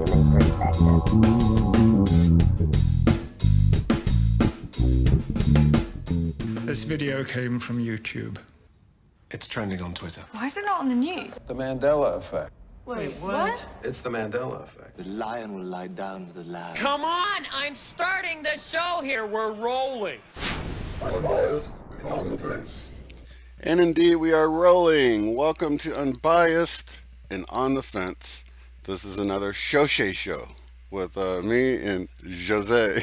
human perspective. This video came from YouTube. It's trending on Twitter. Why is it not on the news? The Mandela effect. Wait, what? It's the Mandela effect. The lion will lie down with the lamb. Come on! I'm starting the show here. We're rolling. Unbiased and on the fence. And indeed, we are rolling. Welcome to Unbiased and on the Fence. This is another Shoshe show with me and Jose.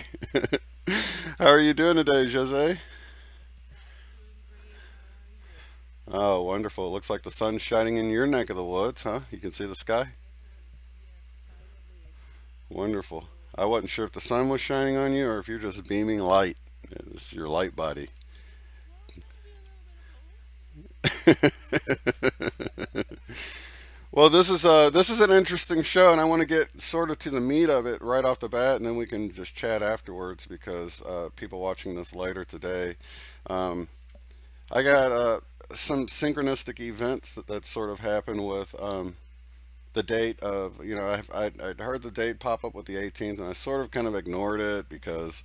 How are you doing today, Jose? Oh, wonderful. It looks like the sun's shining in your neck of the woods, huh? You can see the sky? Wonderful. I wasn't sure if the sun was shining on you or if you're just beaming light. This is your light body. Well, this is an interesting show, and I want to get sort of to the meat of it right off the bat, and then we can just chat afterwards because people watching this later today, I got some synchronistic events that sort of happened with the date of, you know, I'd heard the date pop up with the 18th, and I sort of kind of ignored it because,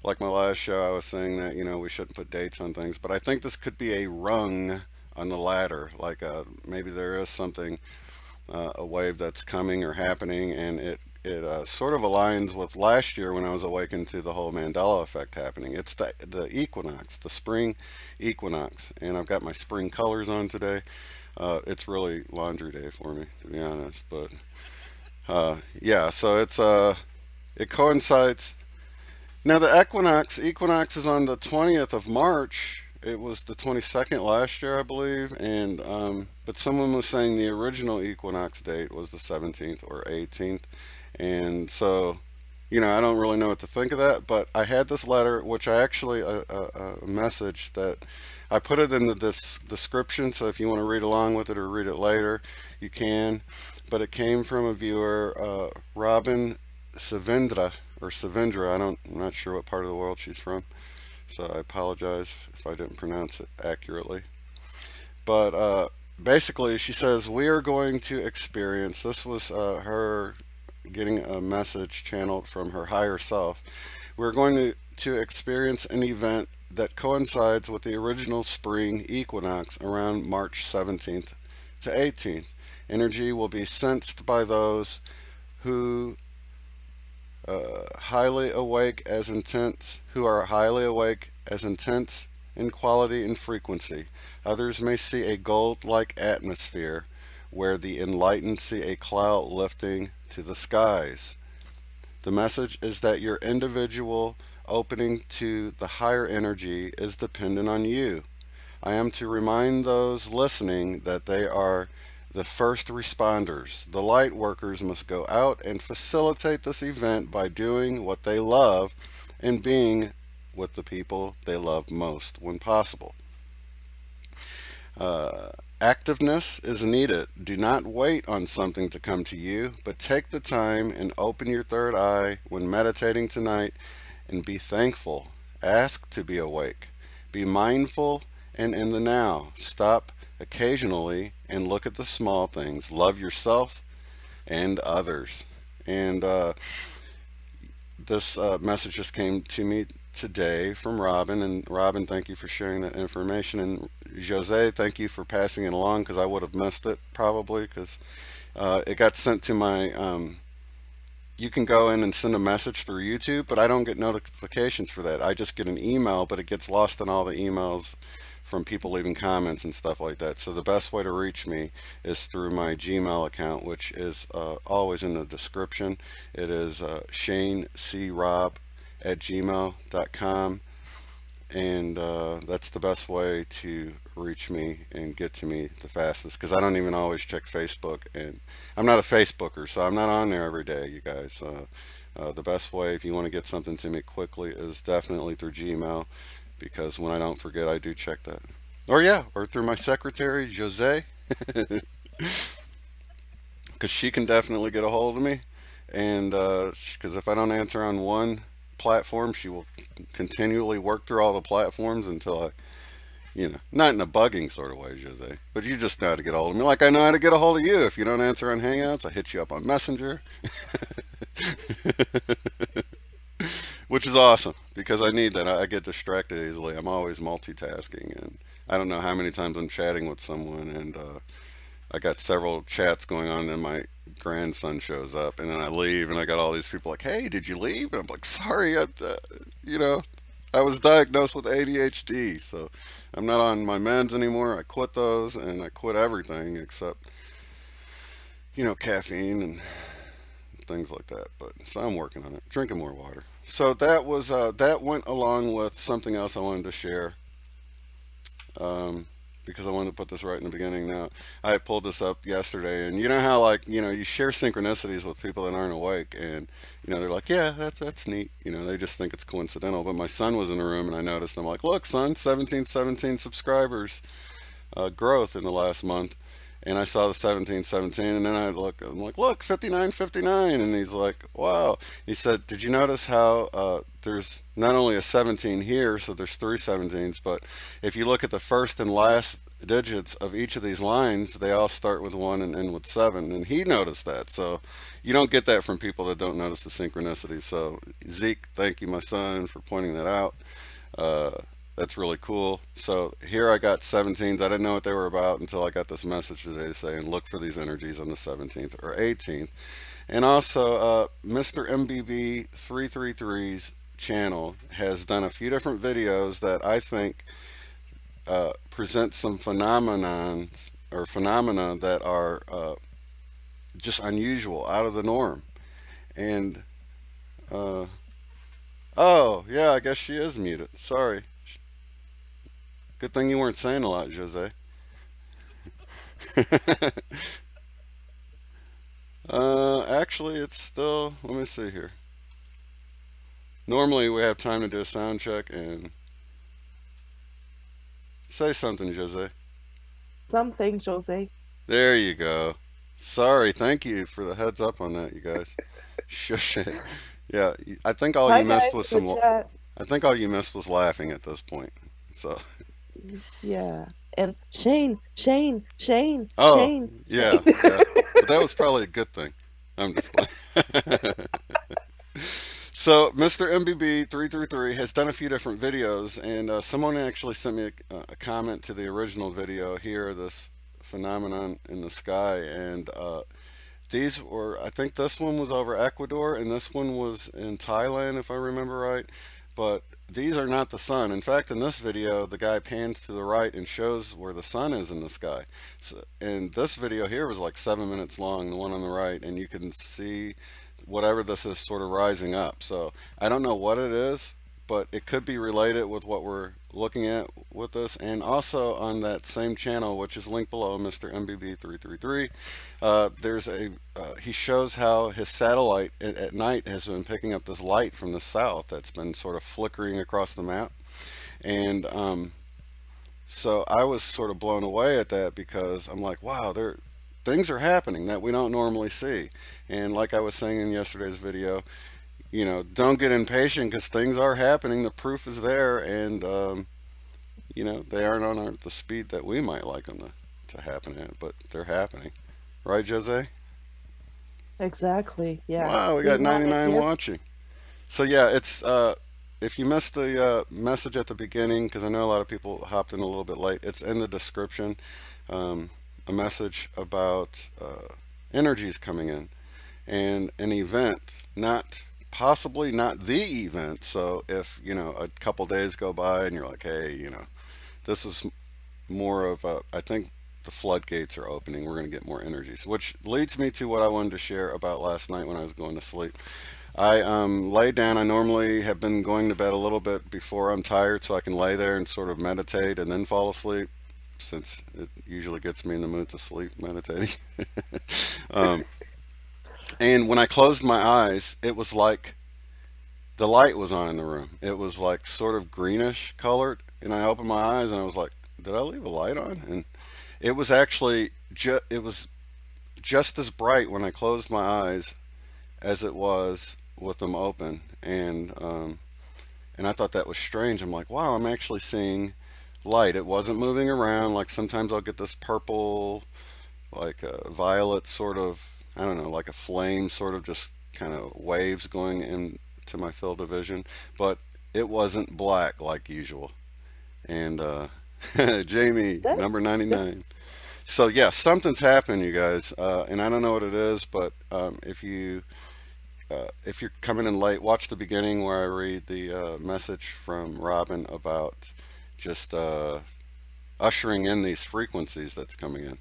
like my last show, I was saying that, you know, we shouldn't put dates on things, but I think this could be a rung on the ladder, like maybe there is something, a wave that's coming or happening, and it sort of aligns with last year when I was awakened to the whole Mandela effect happening. It's the equinox, the spring equinox, and I've got my spring colors on today. It's really laundry day for me, to be honest, but yeah, so it coincides. Now the equinox is on the 20th of March. It was the 22nd last year, I believe, and but someone was saying the original equinox date was the 17th or 18th, and so, you know, I don't really know what to think of that, but I had this letter, which I actually, a message that I put it in the description, so if you want to read along with it or read it later, you can, but it came from a viewer, Robyn Saavedra, or Saavedra, I'm not sure what part of the world she's from, so I apologize if I didn't pronounce it accurately. But basically, she says, we are going to experience, this was her getting a message channeled from her higher self. We're going to experience an event that coincides with the original spring equinox around March 17th to 18th. Energy will be sensed by those who highly awake as intense, who are highly awake as intense in quality and frequency. Others may see a gold-like atmosphere where the enlightened see a cloud lifting to the skies. The message is that your individual opening to the higher energy is dependent on you. I am to remind those listening that they are the first responders. The light workers must go out and facilitate this event by doing what they love and being with the people they love most when possible. Activeness is needed. Do not wait on something to come to you, but take the time and open your third eye when meditating tonight and be thankful. Ask to be awake. Be mindful and in the now. Stop occasionally and look at the small things. Love yourself and others. And this message just came to me today from Robyn, and Robyn, thank you for sharing that information, and Jose, thank you for passing it along, because I would have missed it probably, because it got sent to my you can go in and send a message through YouTube, but I don't get notifications for that. I just get an email, but it gets lost in all the emails from people leaving comments and stuff like that. So the best way to reach me is through my Gmail account, which is always in the description. It is shanecrob@gmail.com, and that's the best way to reach me and get to me the fastest, because I don't even always check Facebook, and I'm not a Facebooker, so I'm not on there every day, you guys. The best way, if you want to get something to me quickly, is definitely through Gmail, because when I don't forget, I do check that. Or yeah, or through my secretary, Jose, because she can definitely get a hold of me, and because if I don't answer on one platform, she will continually work through all the platforms until I You know, not in a bugging sort of way, Jose, but you just know how to get a hold of me. Like I know how to get a hold of you. If you don't answer on Hangouts, I hit you up on Messenger. Which is awesome, because I need that. I get distracted easily. I'm always multitasking, and I don't know how many times I'm chatting with someone, and I got several chats going on, and then my grandson shows up, and then I leave, and I got all these people like, hey, did you leave? And I'm like, sorry, you know, I was diagnosed with ADHD, so I'm not on my meds anymore. I quit those, and I quit everything except, you know, caffeine and things like that. But so I'm working on it, drinking more water. So that was that went along with something else I wanted to share, because I wanted to put this right in the beginning. Now, I pulled this up yesterday, and you know how, like, you know, you share synchronicities with people that aren't awake, and you know, they're like, yeah, that's neat, you know, they just think it's coincidental. But my son was in the room, and I noticed, I'm like, look son, 1717 subscribers growth in the last month. And I saw the 1717, and then I'm like, look, 5959, and he's like, wow. He said, did you notice how there's not only a 17 here, so there's 3 17s, but if you look at the first and last digits of each of these lines, they all start with 1 and end with 7, and he noticed that. So you don't get that from people that don't notice the synchronicity. So Zeke, thank you, my son, for pointing that out. That's really cool. So here I got 17s. I didn't know what they were about until I got this message today saying look for these energies on the 17th or 18th. And also Mr. MBB 333's channel has done a few different videos that I think present some phenomena that are just unusual, out of the norm. And oh yeah, I guess she is muted. Sorry. Good thing you weren't saying a lot, Jose. Actually, it's still, let me see here. Normally we have time to do a sound check and say something, Jose. Something, Jose. There you go. Sorry, thank you for the heads up on that, you guys. Shush it. Yeah, I think all you missed was some. I think all you missed was laughing at this point. So. Yeah, and Shane. Oh, Shane. yeah. But that was probably a good thing. I'm just playing. So, Mr. MBB 333 has done a few different videos, and someone actually sent me a comment to the original video here, this phenomenon in the sky, and these were, I think this one was over Ecuador, and this one was in Thailand, if I remember right, but these are not the sun. In fact, in this video, the guy pans to the right and shows where the sun is in the sky. So, and this video here was like 7 minutes long, the one on the right, and you can see whatever this is sort of rising up. So I don't know what it is, but it could be related with what we're looking at with this. And also on that same channel, which is linked below, Mr. MBB 333, there's a he shows how his satellite at night has been picking up this light from the south that's been sort of flickering across the map. And so I was sort of blown away at that, because I'm like, wow, things are happening that we don't normally see. And like I was saying in yesterday's video, you know, don't get impatient, because things are happening. The proof is there, and you know, they aren't on the speed that we might like them to happen at, but they're happening. Right, Jose? Exactly. Yeah. Wow, we got 99 watching. So yeah, it's if you missed the message at the beginning, because I know a lot of people hopped in a little bit late, it's in the description. A message about energies coming in, and an event, possibly not the event. So if, you know, a couple days go by and you're like, hey, you know, this is more of a, I think the floodgates are opening, we're going to get more energies, which leads me to what I wanted to share about last night when I was going to sleep. I laid down. I normally have been going to bed a little bit before I'm tired, so I can lay there and sort of meditate and then fall asleep, since it usually gets me in the mood to sleep meditating. And when I closed my eyes, it was like the light was on in the room. It was like sort of greenish colored, and I opened my eyes and I was like, did I leave a light on? And it was actually it was just as bright when I closed my eyes as it was with them open. And I thought that was strange. I'm like, wow, I'm actually seeing light. It wasn't moving around. Like sometimes I'll get this purple, like a violet sort of, I don't know, like a flame sort of just kind of waves going into my field of vision. But it wasn't black like usual. And Jamie, That, number that 99. So yeah, something's happened, you guys, and I don't know what it is, but if you're coming in late, watch the beginning where I read the message from Robyn about just ushering in these frequencies that's coming in.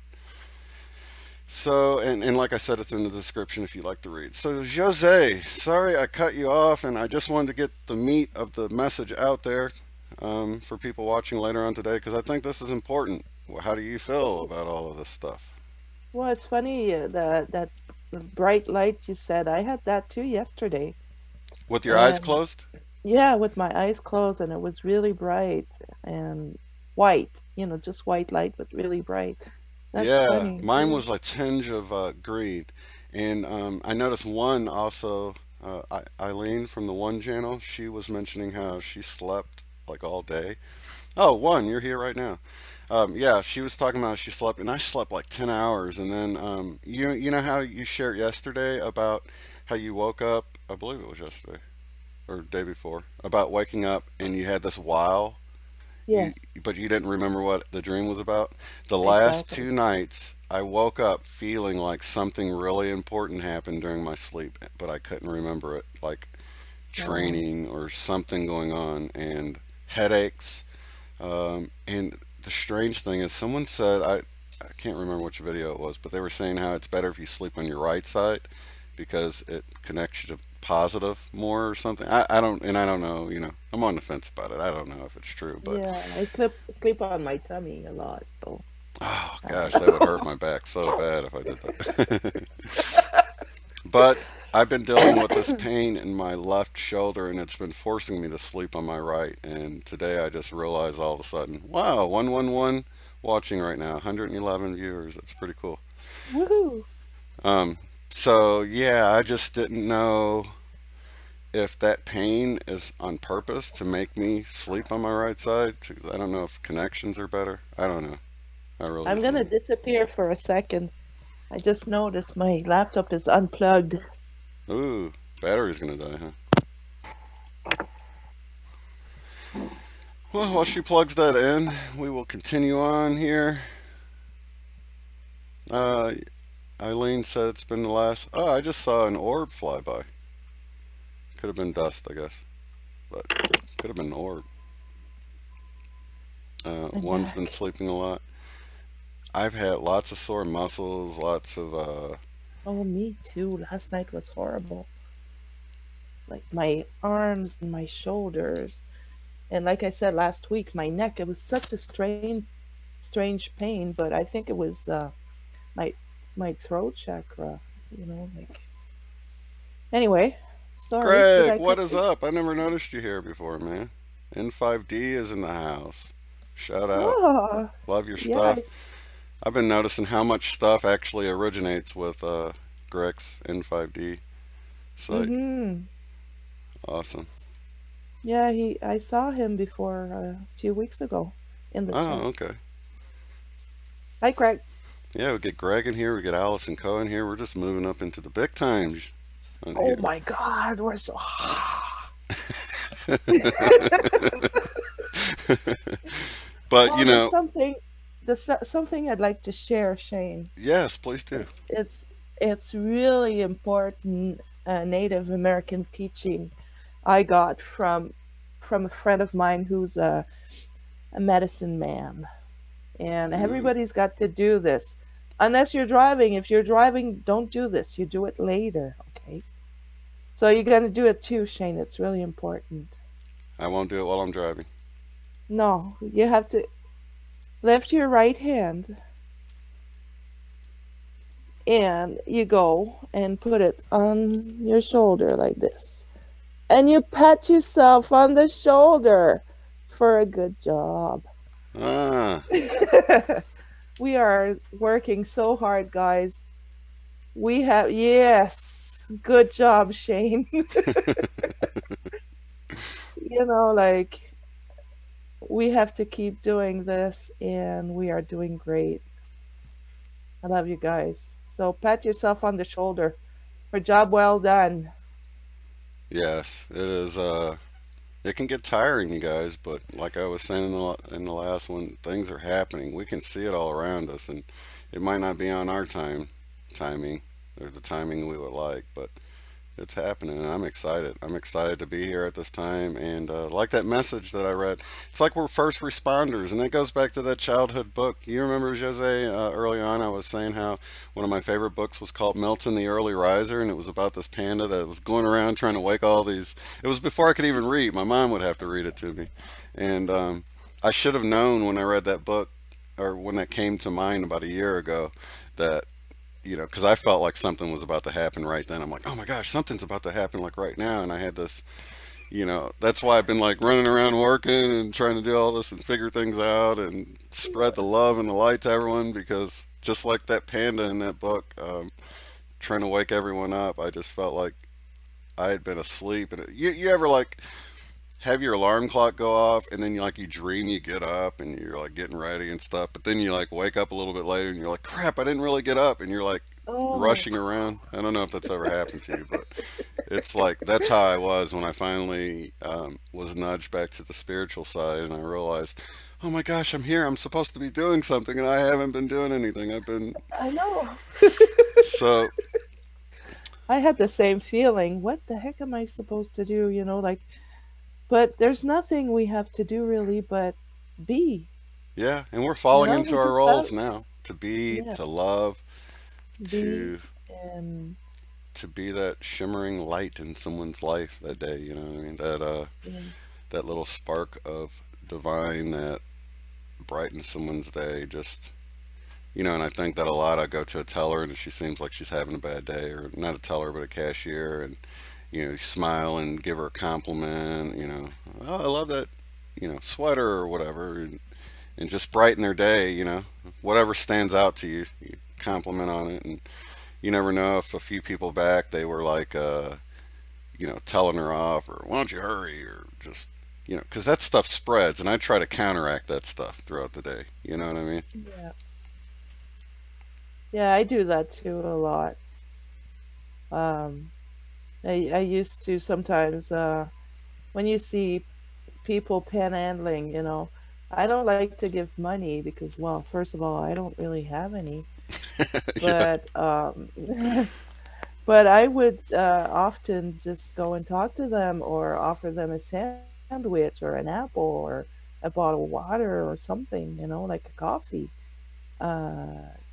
So, and like I said, it's in the description if you'd like to read. So, Jose, sorry I cut you off, and I just wanted to get the meat of the message out there for people watching later on today, because I think this is important. How do you feel about all of this stuff? well, it's funny that bright light you said. I had that too yesterday. With your eyes And closed? yeah, with my eyes closed, and it was really bright and white, just white light, but really bright. That's Yeah, funny. mine Yeah. was like tinge of green, and I noticed one also. Eileen from the One channel, she was mentioning how she slept like all day. Oh, One, you're here right now. Yeah, she was talking about she slept, and I slept like 10 hours, and then you know how you shared yesterday about how you woke up. I believe it was yesterday or day before about waking up and you had this wow you Yes, but you didn't remember what the dream was about. The last exactly. 2 nights I woke up feeling like something really important happened during my sleep, but I couldn't remember it, like Wow. training or something going on, and headaches. And the strange thing is someone said, I can't remember which video it was, but they were saying how it's better if you sleep on your right side because it connects you to positive more or something. I don't know, I'm on the fence about it. I don't know if it's true, but Yeah, I sleep on my tummy a lot, so oh gosh, that would hurt uh, my back so bad if I did that. But I've been dealing with this pain in my left shoulder and it's been forcing me to sleep on my right. And today I just realized all of a sudden, wow, 111 watching right now, 111 viewers. That's pretty cool. woohoo! Um, so yeah, I just didn't know if that pain is on purpose to make me sleep on my right side. I don't know if connections are better. I don't know. I really I'm just don't gonna know. disappear for a second. I just noticed my laptop is unplugged. Ooh, battery's gonna die, huh? Well, while she plugs that in, we will continue on here. Uh, Eileen said it's been the last. Oh, I just saw an orb fly by. Could have been dust, I guess, but could have been an orb. And One's been sleeping a lot. I've had lots of sore muscles, lots of oh, me too. Last night was horrible. Like my arms and my shoulders. And like I said last week, my neck, it was such a strange pain, but I think it was my my throat chakra, like anyway, sorry, did Greg. I What cut is you? up? I never noticed you here before, man. N5D is in the house. Shout out. Oh, Love your yeah, stuff. I've been noticing how much stuff actually originates with Greg's N5D site. mm-hmm. Awesome. Yeah, I saw him before a few weeks ago in the Oh, chat. okay. Hi, Greg. Yeah, we get Greg in here, we get Allison Cohen here. We're just moving up into the big times on Oh here. my God, we're so. But Well, there's something I'd like to share, Shane. yes, please do. It's really important Native American teaching I got from a friend of mine who's a medicine man, and Ooh, everybody's got to do this. Unless you're driving, if you're driving, don't do this. You do it later, okay? So you're gonna do it too, Shane. It's really important. I won't do it while I'm driving. No, you have to lift your right hand and you go and put it on your shoulder like this. And you pat yourself on the shoulder for a good job. Ah, We are working so hard, guys. Yes, good job, Shane. Like we have to keep doing this, and we are doing great. I love you guys. So pat yourself on the shoulder for job well done. Yes, it is. It can get tiring, you guys, but like I was saying in the last one, things are happening. We can see it all around us, and it might not be on our timing, or the timing we would like, but it's happening, and I'm excited. I'm excited to be here at this time, and like that message that I read, it's like we're first responders, and that goes back to that childhood book. You remember, Jose, early on I was saying how one of my favorite books was called Milton the Early Riser, and it was about this panda that was going around trying to wake all these. It was before I could even read. My mom would have to read it to me, and I should have known when I read that book, or when that came to mind about a year ago, that because I felt like something was about to happen right then. I'm like, oh my gosh, something's about to happen like right now. And I had this, that's why I've been like running around working and trying to do all this and figure things out and spread the love and the light to everyone, because just like that panda in that book, trying to wake everyone up, I just felt like I had been asleep. And you ever like have your alarm clock go off, and then you dream you get up and you're like getting ready and stuff, but then you like wake up a little bit later and you're like, crap, I didn't really get up, and you're like Oh, rushing around. I don't know if that's ever happened to you, but it's like that's how I was when I finally was nudged back to the spiritual side, and I realized, oh my gosh, I'm here, I'm supposed to be doing something, and I haven't been doing anything. I've been I know. so I had the same feeling. What the heck am I supposed to do? Like, but there's nothing we have to do really but be. yeah, and we're falling into We our just roles have, now, to be, yeah, to love, be to and to be that shimmering light in someone's life that day, you know what I mean? yeah, That little spark of divine that brightens someone's day, just and I think that a lot. I go to a teller and she seems like she's having a bad day, or not a teller but a cashier, and you smile and give her a compliment, oh, I love that, sweater or whatever, and just brighten their day, whatever stands out to you, you compliment on it. And you never know if a few people back they were like telling her off, or why don't you hurry, or just because that stuff spreads, and I try to counteract that stuff throughout the day, you know what I mean? yeah, yeah. I do that too a lot. Um, I used to sometimes when you see people panhandling, I don't like to give money because, well, first of all, I don't really have any. Yeah, But but I would often just go and talk to them or offer them a sandwich or an apple or a bottle of water or something, like a coffee.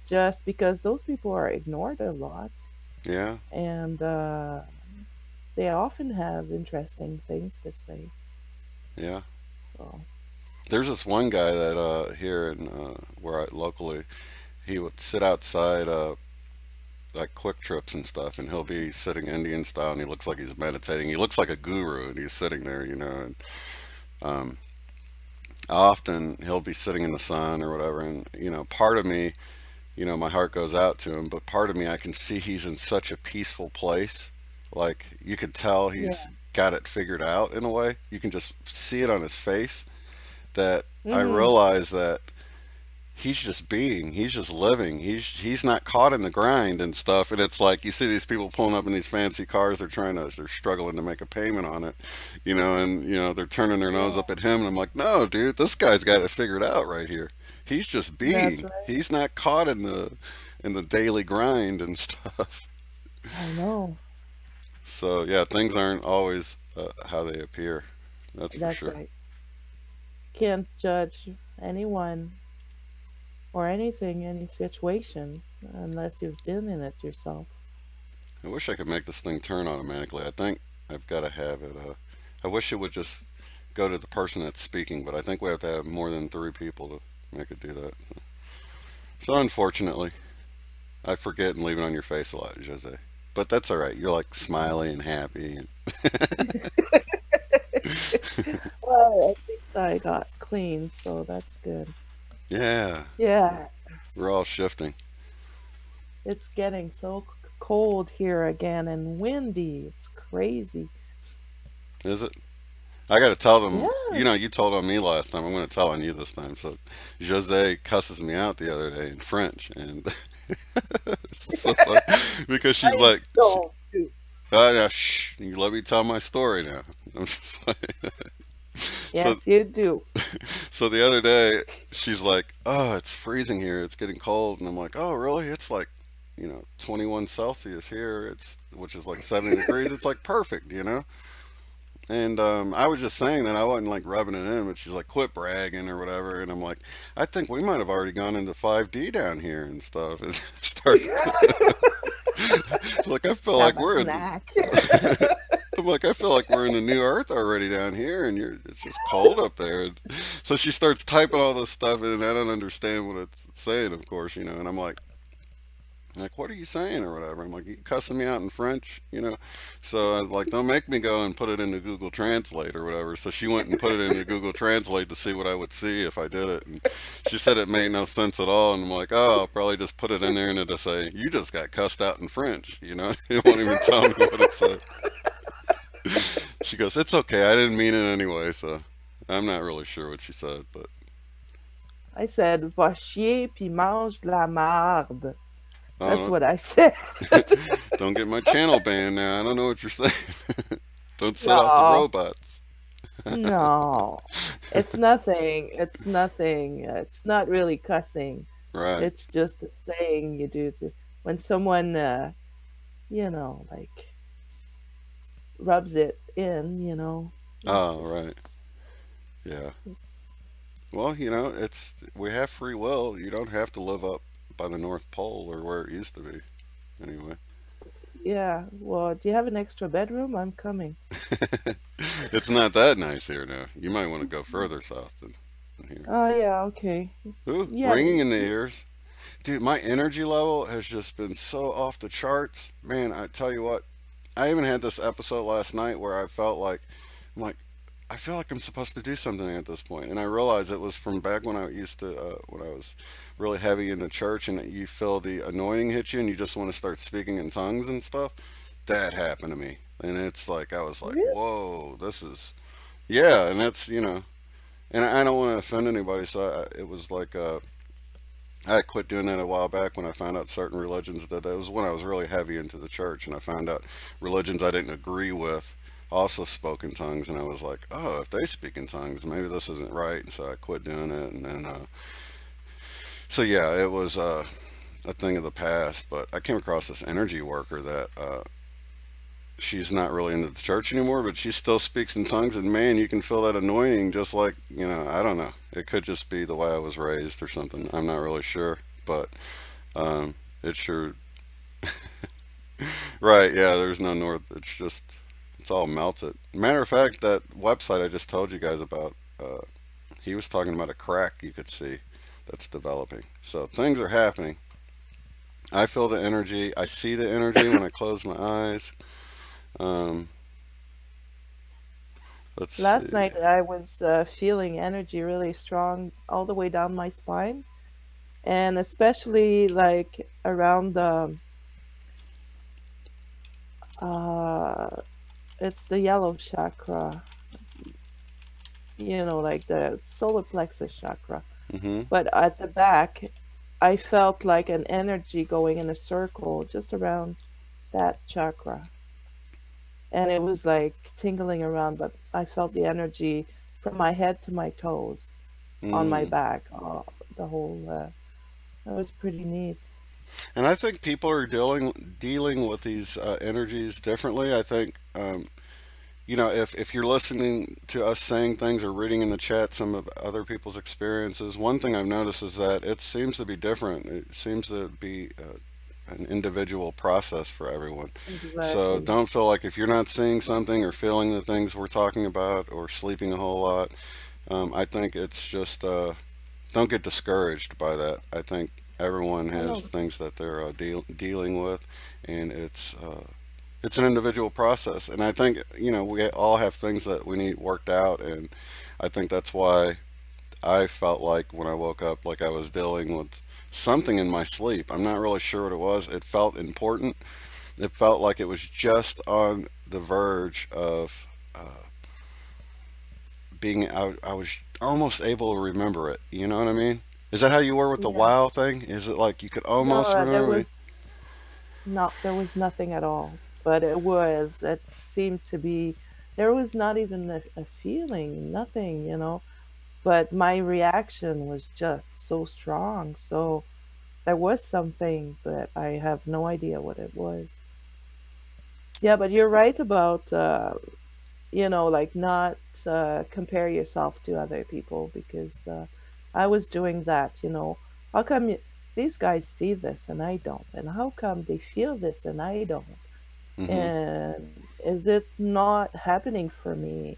Just because those people are ignored a lot, yeah, and they often have interesting things to say. yeah. So, There's this one guy that here in where I locally, he would sit outside like quick trips and stuff, and he'll be sitting Indian style, and he looks like he's meditating. He looks like a guru, and he's sitting there, and um, often he'll be sitting in the sun or whatever, and part of me, my heart goes out to him, but part of me I can see he's in such a peaceful place. Like you could tell he's yeah. got it figured out in a way. You can just see it on his face, that I Hmm. realize that he's just being, he's just living, he's not caught in the grind and stuff. And it's like you see these people pulling up in these fancy cars, they're struggling to make a payment on it, and they're turning their nose Yeah, up at him, and I'm like, no dude, this guy's got it figured out right here. He's just that's being, right. he's not caught in the daily grind and stuff. I know. So yeah, things aren't always how they appear, that's for That's sure. right. Can't judge anyone or anything, any situation, unless you've been in it yourself. I wish I could make this thing turn automatically. I think I've got to have it. I wish it would just go to the person that's speaking, but I think we have to have more than three people to make it do that. So unfortunately, I forget and leave it on your face a lot, Jose. But that's all right. You're like smiley and happy. Well, at least I got clean, so that's good. Yeah, Yeah, we're all shifting. it's getting so cold here again and windy. It's crazy. Is it? I got to tell them, Yeah. you know, you told on me last time. I'm going to tell on you this time. So Jose cusses me out the other day in French. And it's so funny because she's I like, don't do. now, shh, you let me tell my story now. I'm just like, so, Yes, you do. so the other day, she's like, oh, it's freezing here. It's getting cold. And I'm like, oh, really? It's like, 21 Celsius here. Which is like 70 degrees. It's like perfect, And I was just saying that I wasn't like rubbing it in, but she's like, quit bragging or whatever. And I'm like, I think we might have already gone into 5D down here and stuff. And start like I feel Have like a we're in snack. I'm like, I feel like we're in the new earth already down here, and it's just cold up there. And so she starts typing all this stuff in, and I don't understand what it's saying, of course, and I'm like, what are you saying or whatever? I'm like, you cussing me out in French? So I was like, don't make me go and put it into Google Translate or whatever. So she went and put it into Google Translate to see what I would see if I did it. And she said it made no sense at all. And I'm like, oh, I'll probably just put it in there and it'll say, you just got cussed out in French. It won't even tell me what it said. She goes, it's okay. I didn't mean it anyway. So I'm not really sure what she said, but I said, va chier puis mange de la marde. I That's don't what I said. know. Don't get my channel banned now. I don't know what you're saying. Don't set off the No, robots. no. It's nothing. It's nothing. It's not really cussing. Right. It's just a saying you do when someone, like rubs it in. Oh, right. It's, Yeah. it's Well, we have free will. You don't have to live up by the North Pole or where it used to be. Anyway. yeah. Well, do you have an extra bedroom? I'm coming. It's not that nice here now. You might want to go further south than here. Oh yeah. Okay. Ooh, Yeah. ringing in the ears. Dude, my energy level has just been so off the charts. Man, I tell you what, I even had this episode last night where I felt like, I'm like, I feel like I'm supposed to do something at this point. And I realized it was from back when I used to, when I was really heavy in the church and you feel the anointing hit you and you just want to start speaking in tongues and stuff. That happened to me. And it's like, I was like, Really? whoa, this is, yeah. And that's, and I don't want to offend anybody. So it was like, I quit doing that a while back when I found out certain religions that was when I was really heavy into the church, and I found out religions I didn't agree with also spoke in tongues, and I was like, oh, if they speak in tongues, maybe this isn't right, and so I quit doing it, and then, so yeah, it was a thing of the past, but I came across this energy worker that, she's not really into the church anymore, but she still speaks in tongues, and man, you can feel that anointing just like, I don't know. It could just be the way I was raised or something. I'm not really sure, but it sure, right, yeah, there's no north. It's all melted. Matter of fact, that website I just told you guys about, he was talking about a crack you could see that's developing. So things are happening. I feel the energy. I see the energy when I close my eyes. Let's Last see. night I was feeling energy really strong all the way down my spine, and especially like around the uh it's the yellow chakra, like the solar plexus chakra. Mm-hmm. But at the back, I felt like an energy going in a circle just around that chakra. And it was like tingling around, but I felt the energy from my head to my toes on my Mm. back. The whole, that was pretty neat. And I think people are dealing with these energies differently. I think if you're listening to us saying things or reading in the chat some of other people's experiences, one thing I've noticed is that it seems to be different. It seems to be an individual process for everyone. So Exactly. don't feel like if you're not seeing something or feeling the things we're talking about or sleeping a whole lot, I think it's just don't get discouraged by that. I think everyone I has know. things that they're dealing with, and it's an individual process. And I think we all have things that we need worked out, and I think that's why I felt like when I woke up, like I was dealing with something in my sleep. I'm not really sure what it was. It felt important. It felt like it was just on the verge of being I was almost able to remember it. You know what I mean? Is that how you were with the Yeah. WoW thing? Is it like you could No, almost there remember? was no, there was nothing at all. But it seemed to be, there was not even a feeling, nothing, you know. But my reaction was just so strong. So there was something, but I have no idea what it was. Yeah, but you're right about, like not compare yourself to other people because I was doing that, you know. How come these guys see this and I don't? And how come they feel this and I don't? Mm-hmm. And is it not happening for me?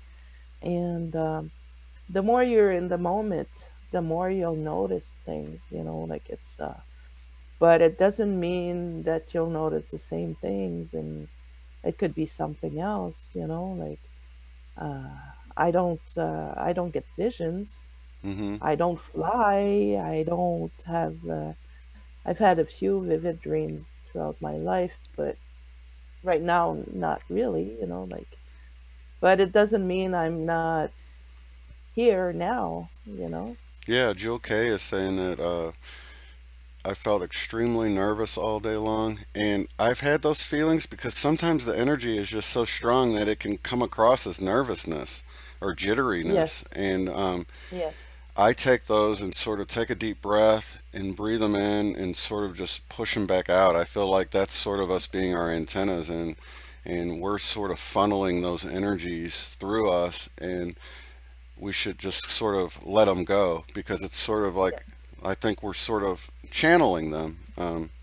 And the more you're in the moment, the more you'll notice things, you know, like but it doesn't mean that you'll notice the same things, and it could be something else, you know, like uh, I don't get visions. Mm-hmm. I don't fly. I don't have. I've had a few vivid dreams throughout my life, but right now, not really. You know, like. But it doesn't mean I'm not here now. You know. Yeah, Jill K is saying that I felt extremely nervous all day long, and I've had those feelings because sometimes the energy is just so strong that it can come across as nervousness or jitteriness, Yes. and Yes. I take those and sort of take a deep breath and breathe them in and sort of just push them back out. I feel like that's sort of us being our antennas, and we're sort of funneling those energies through us, and we should just sort of let them go because it's sort of like I think we're sort of channeling them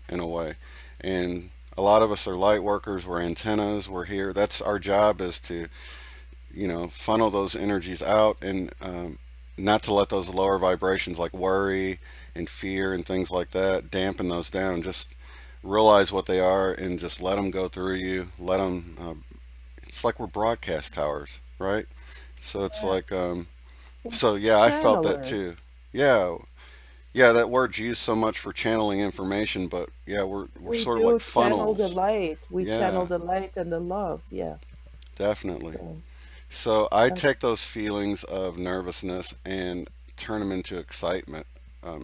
in a way. And a lot of us are light workers, we're antennas, we're here. That's our job, is to, funnel those energies out, and not to let those lower vibrations like worry and fear and things like that dampen those down. Just realize what they are and just let them go through you. Let them, it's like we're broadcast towers, right? So it's Yeah. like, so yeah, I felt that Channelers. too. Yeah, yeah, that word's used so much for channeling information, but yeah, we're We sort of like do channel the funnels. light. We channel Yeah, the light and the love. Yeah. definitely. So So I um, take those feelings of nervousness and turn them into excitement,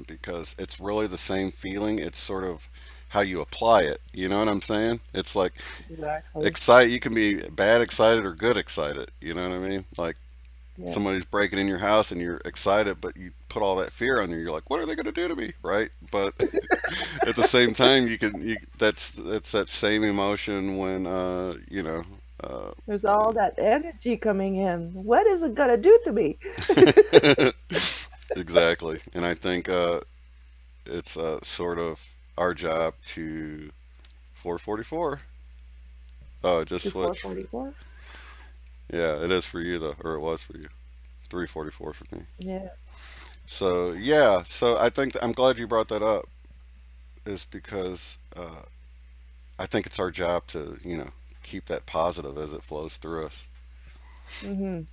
because it's really the same feeling. It's sort of how you apply it. You know what I'm saying? It's like exactly. excite. You can be bad excited or good excited. You know what I mean? Like Yes. somebody's breaking in your house and you're excited, but you put all that fear on there. You're like, what are they going to do to me? Right? But at the same time, that's that same emotion when There's all that energy coming in. What is it gonna do to me? exactly. And I think it's sort of our job to 444. Oh, it just To switched. 444? Yeah, it is for you though, or it was for you. 344 for me. Yeah. So yeah, so I think I'm glad you brought that up, is because I think it's our job to keep that positive as it flows through us. Mm-hmm.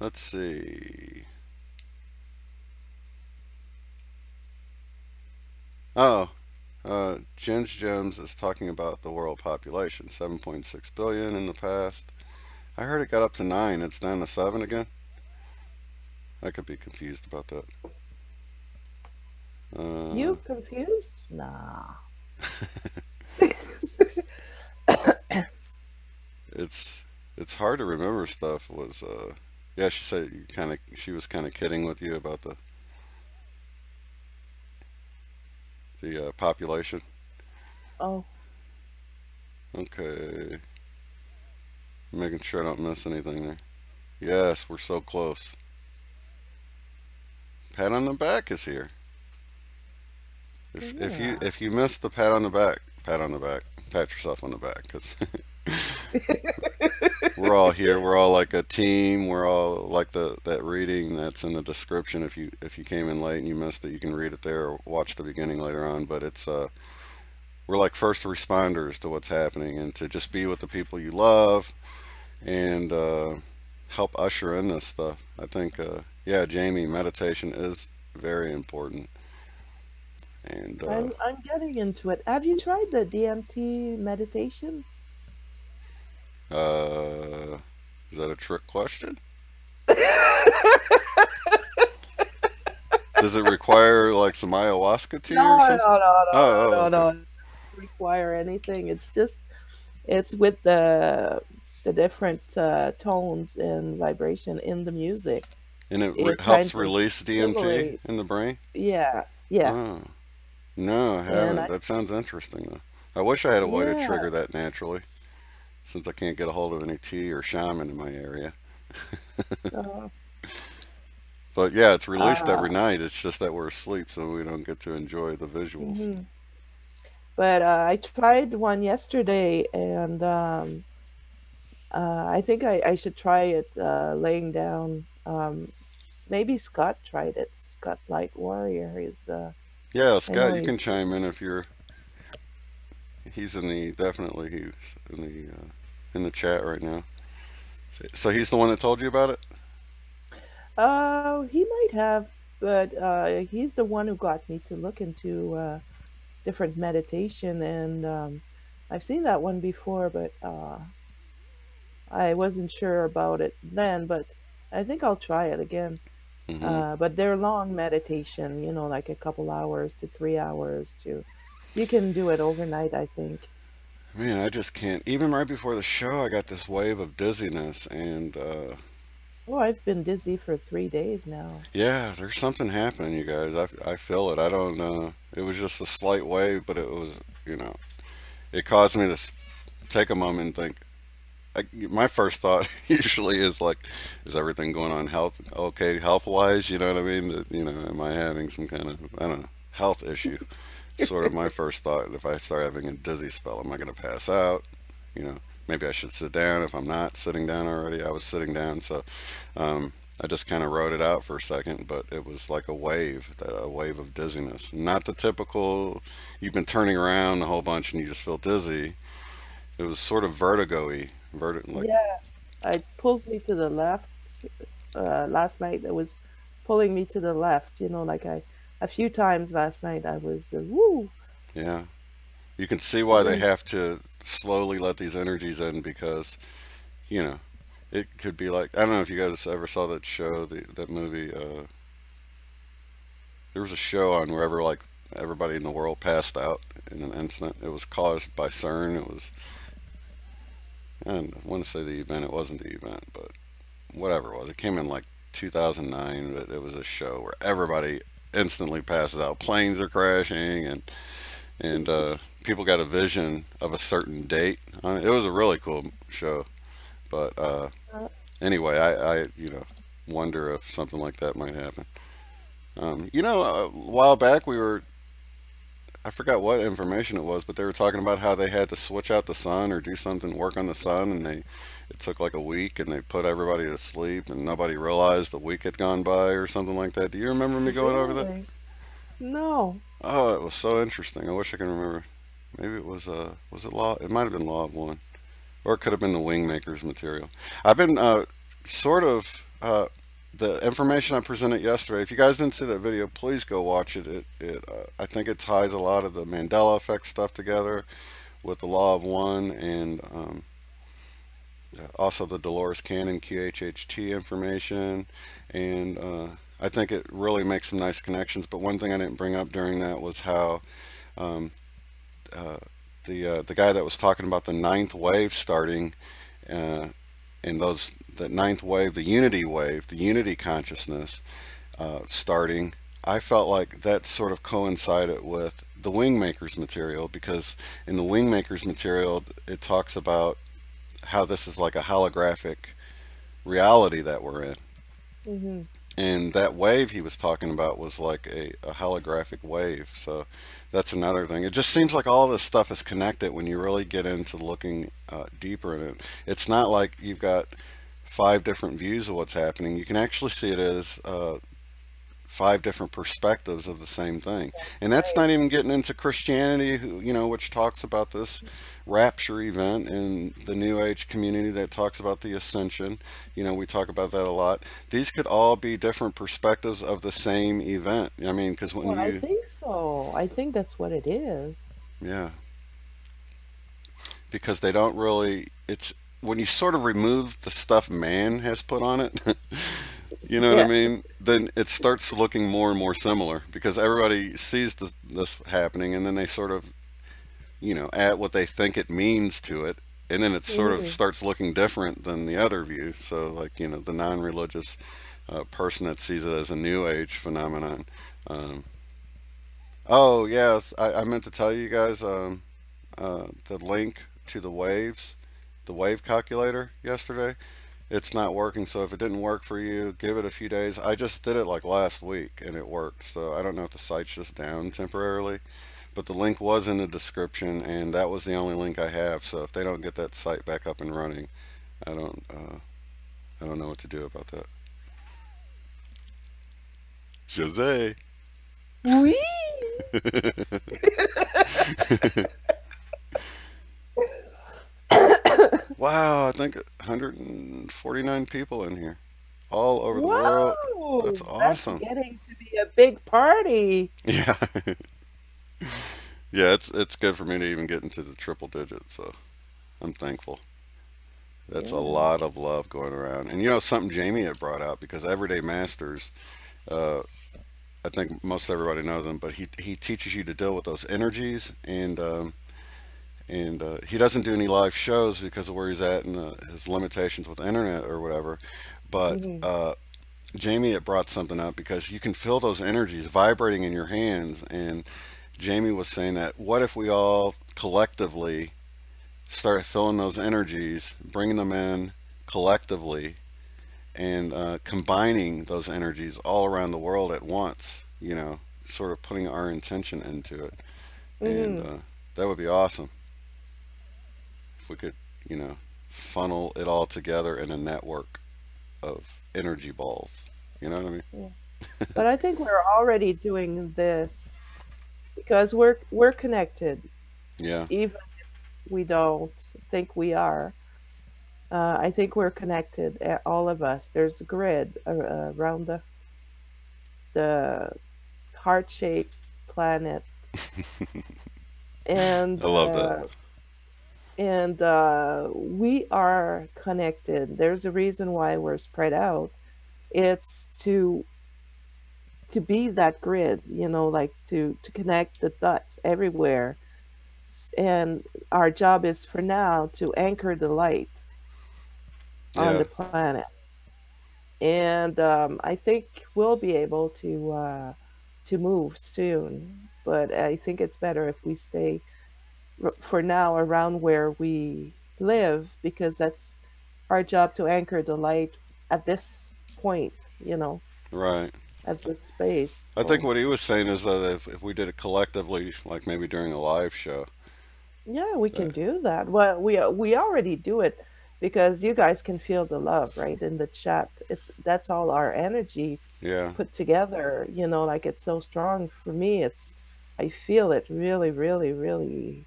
Let's see. Oh, Jen's Gems is talking about the world population, 7.6 billion in the past. I heard it got up to 9. It's down to 7 again. I could be confused about that. Uh, You confused? Nah. it's it's hard to remember stuff. Was yeah, she said she was kind of kidding with you about the population. Oh, Okay, making sure I don't miss anything there. Yes, we're so close. Pat on the back is here. yeah. If you missed the pat on the back, pat on the back, pat yourself on the back, because we're all here. We're all like a team. We're all like the that reading that's in the description. If you came in late and you missed it, you can read it there or watch the beginning later on. But it's we're like first responders to what's happening, and to just be with the people you love, and help usher in this stuff. I think yeah, Jamie, meditation is very important, and I'm getting into it. Have you tried the DMT meditation? uh, is that a trick question? Does it require like some ayahuasca tea or No, something? no, no, Oh, no, oh, no, okay. no. It doesn't require anything. It's just it's with the different tones and vibration in the music. And it It kind helps of release DMT stimulates. in the brain? Yeah, yeah. Oh, no, I And haven't. That sounds interesting, though. I wish I had a way to yeah, trigger that naturally, since I can't get a hold of any tea or shaman in my area. uh, But yeah, it's released uh, every night. It's just that we're asleep, so we don't get to enjoy the visuals. mhm. But I tried one yesterday, and I think I should try it laying down. Maybe Scott tried it. Scott Light Warrior is, Yeah, I know Scott, you can he's, chime in if you're. He's in the definitely he's in the chat right now. So he's the one that told you about it. he might have, but he's the one who got me to look into different meditation, and I've seen that one before, but I wasn't sure about it then, but I think I'll try it again. Hmm. But they're long meditation, like a couple hours to 3 hours to. You can do it overnight, I think. Man, I just can't. Even right before the show, I got this wave of dizziness, and Oh, I've been dizzy for 3 days now. yeah, there's something happening, you guys. I feel it. I don't know. It was just a slight wave, but it was, you know, it caused me to take a moment and think. My first thought usually is like, is everything going on health wise? You know what I mean? Am I having some kind of, I don't know, health issue? Sort of my first thought. If I start having a dizzy spell, am I going to pass out? You know, maybe I should sit down if I'm not sitting down already. I was sitting down, so I just kind of wrote it out for a second, but it was like a wave of dizziness. Not the typical, you've been turning around a whole bunch and you just feel dizzy. It was sort of vertigo-y, like, Yeah, it pulls me to the left. Last night it was pulling me to the left. Like a few times last night I was woo. yeah. You can see why And they then have to slowly let these energies in because, you know, it could be like, I don't know if you guys ever saw that show, that movie. There was a show on wherever like everybody in the world passed out in an incident. It was caused by CERN. It was, I want to say the event. It wasn't the event, but whatever it was. It came in like 2009, but it was a show where everybody instantly passes out. Planes are crashing, and people got a vision of a certain date. It was a really cool show, but uh, anyway, I wonder if something like that might happen. A while back I forgot what information it was, but they were talking about how they had to switch out the sun or do something, work on the sun, and it took like a week, and they put everybody to sleep, and nobody realized the week had gone by or something like that. Do you remember me going over that? really, no. Oh, it was so interesting. I wish I could remember. Maybe it was it law? It might have been Law of One, or it could have been the Wingmakers material. I've been sort of the information I presented yesterday. If you guys didn't see that video, please go watch it. I think it ties a lot of the Mandela effect stuff together with the Law of One, and also the Dolores Cannon QHHT information, and I think it really makes some nice connections. But one thing I didn't bring up during that was how um, uh, the guy that was talking about the ninth wave starting, uh, and that ninth wave, the unity wave, the unity consciousness starting. I felt like that sort of coincided with the Wingmakers material, because in the Wingmakers material it talks about how this is like a holographic reality that we're in. Hmm. And that wave he was talking about was like a holographic wave. So that's another thing. It just seems like all this stuff is connected when you really get into looking deeper in it. It's not like you've got 5 different views of what's happening. You can actually see it as 5 different perspectives of the same thing. And that's Right. not even getting into Christianity, which talks about this rapture event, and the New Age community that talks about the ascension. We talk about that a lot. These could all be different perspectives of the same event. I mean, because when Well, I you, think so. I think that's what it is. yeah, because they don't really, when you sort of remove the stuff man has put on it, you know what I Yeah. mean? Then it starts looking more and more similar because everybody sees this happening, and then they sort of, add what they think it means to it, and then it sort of Mm. starts looking different than the other view. So, like, the non-religious person that sees it as a new age phenomenon. Um, oh, yes, I meant to tell you guys the link to the wave calculator yesterday. It's not working, so if it didn't work for you, give it a few days. I just did it like last week and it worked, so I don't know if the site's just down temporarily. But the link was in the description, and that was the only link I have. So if they don't get that site back up and running, I don't, uh, I don't know what to do about that. Jose. Wee. Wow, I think 149 people in here, all over the world. That's Whoa, that's awesome. getting to be a big party. Yeah, yeah, it's good for me to even get into the triple digits. So I'm thankful. That's a Yeah. lot of love going around. And something Jamie had brought out, because Everyday Masters, uh, I think most everybody knows him, but he teaches you to deal with those energies, and he doesn't do any live shows because of where he's at and his limitations with the internet or whatever. But Hmm. Jamie had brought something up because you can feel those energies vibrating in your hands, and Jamie was saying that what if we all collectively start feeling those energies, bringing them in collectively, and combining those energies all around the world at once, sort of putting our intention into it. And Hmm. that would be awesome if we could, you know, funnel it all together in a network of energy balls. You know what I mean? Yeah. But I think we're already doing this because we're connected, Yeah, even we don't think we are. I think we're connected, all of us. There's a grid around the heart-shaped planet, and I love that. we are connected. There's a reason why we're spread out. It's to be that grid, like to connect the dots everywhere. And our job is for now to anchor the light on Yeah, the planet. And I think we'll be able to move soon. But I think it's better if we stay for now around where we live, because that's our job, to anchor the light at this point, right. at this space. I think So what he was saying is that if we did it collectively, like maybe during a live show, yeah, we can that, do that. Well, we already do it because you guys can feel the love right in the chat. That's all our energy yeah, put together. Like it's so strong for me. I feel it really, really, really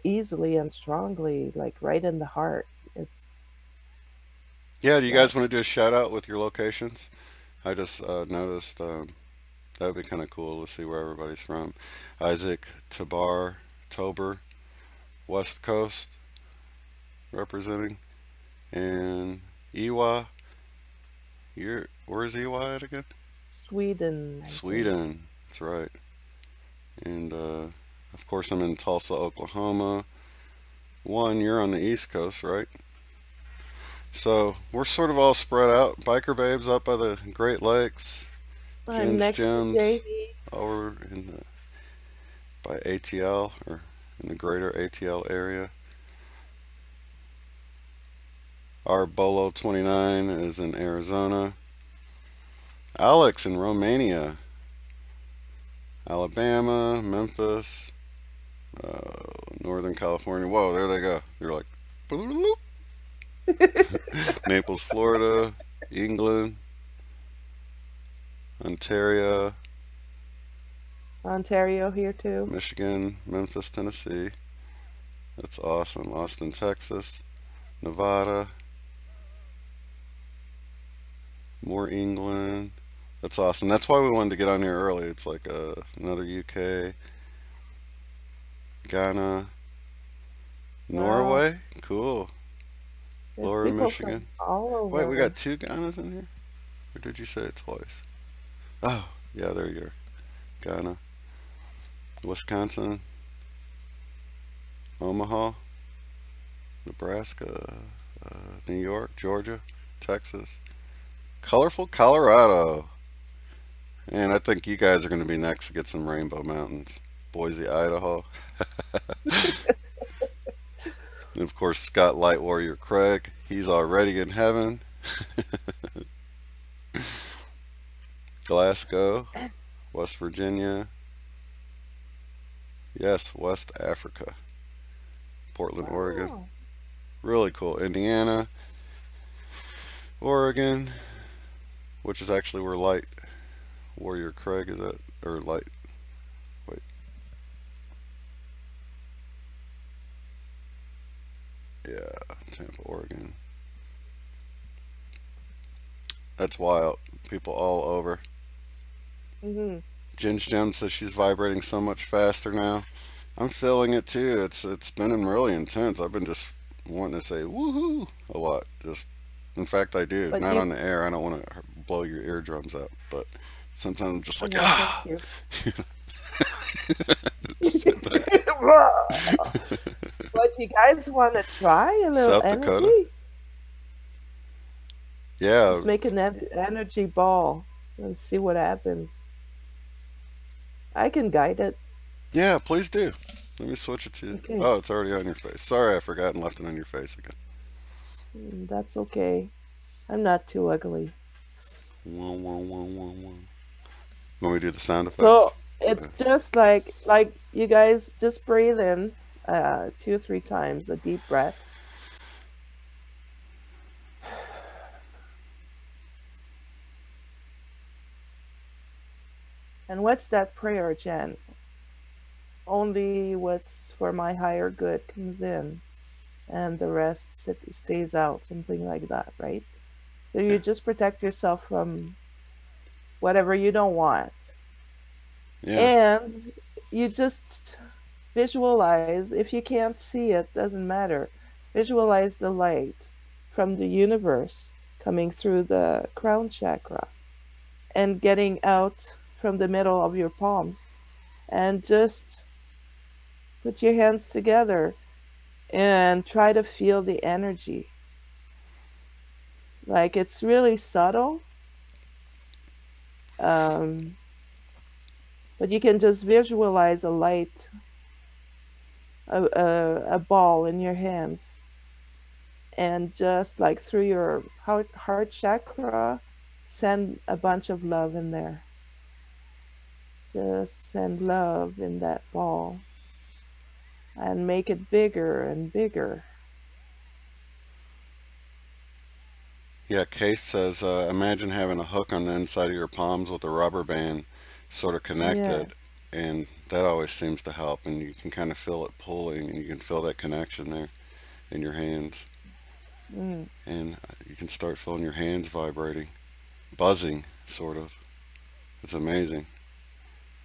easily and strongly, like right in the heart. It's yeah. Do you yeah. guys want to do a shout out with your locations? I just noticed that would be kind of cool to see where everybody's from. Isaac, Tabar, Tober, West Coast representing, and Iwa. Where's Iwa at again? Sweden, I think. Sweden. That's right. And of course, I'm in Tulsa, Oklahoma. One, you're on the East Coast, right? So we're sort of all spread out. Biker Babes up by the Great Lakes. I'm Jen's next to Gems Jamie. over by ATL, or in the greater ATL area. Our Bolo 29 is in Arizona. Alex in Romania. Alabama, Memphis, Northern California. Whoa, there they go. They're like, bloop. Naples, Florida, England, Ontario, Ontario here too. Michigan, Memphis, Tennessee. That's awesome. Austin, Texas, Nevada, more England. That's awesome. That's why we wanted to get on here early. It's like another UK, Ghana, Wow. Norway. Cool. There's Lower people from Michigan. all Wait, we over. got two Ghanas in here? Or did you say it twice? Oh, yeah, there you are. Ghana. Wisconsin. Omaha. Nebraska. New York. Georgia. Texas. Colorful Colorado. And I think you guys are going to be next to get some Rainbow Mountains. Boise, Idaho. And of course, Scott Light Warrior Craig. He's already in heaven. Glasgow, West Virginia. Yes, West Africa. Portland, Oregon. Wow. Really cool. Indiana, Oregon, which is actually where Light Warrior Craig is at. Or Light. Wait. Yeah, Tampa, Oregon. That's wild. People all over. Hmm. Ginge Gem says she's vibrating so much faster now. I'm feeling it too. It's been really intense. I've been just wanting to say woohoo a lot. Just in fact I do. But Not you, on the air. I don't want to blow your eardrums out, but sometimes I'm just like well, thank ah. you. Just But you guys want to try a little South Dakota. energy? Yeah. Just make an energy ball and see what happens. I can guide it. Yeah, please do. Let me switch it to you. Okay. Oh, it's already on your face. Sorry, I forgot and left it on your face again. That's okay. I'm not too ugly. Wah, wah, wah, wah, wah. Want me to do the sound effects? So it's just like you guys just breathe in 2 or 3 times, a deep breath. And what's that prayer, Jen? Only what's for my higher good comes in, and the rest stays out, something like that, right? So you Yeah. just protect yourself from whatever you don't want. Yeah. And you just visualize, if you can't see it, doesn't matter. Visualize the light from the universe coming through the crown chakra and getting out from the middle of your palms. And just put your hands together and try to feel the energy. Like it's really subtle. Um, but you can just visualize a light, a ball in your hands, and just like through your heart chakra, send a bunch of love in there. Just send love in that ball and make it bigger and bigger. Yeah, Case says, imagine having a hook on the inside of your palms with a rubber band sort of Yeah. connected, and that always seems to help, and you can kind of feel it pulling, and you can feel that connection there in your hands, Mm. and you can start feeling your hands vibrating, buzzing, sort of. It's amazing.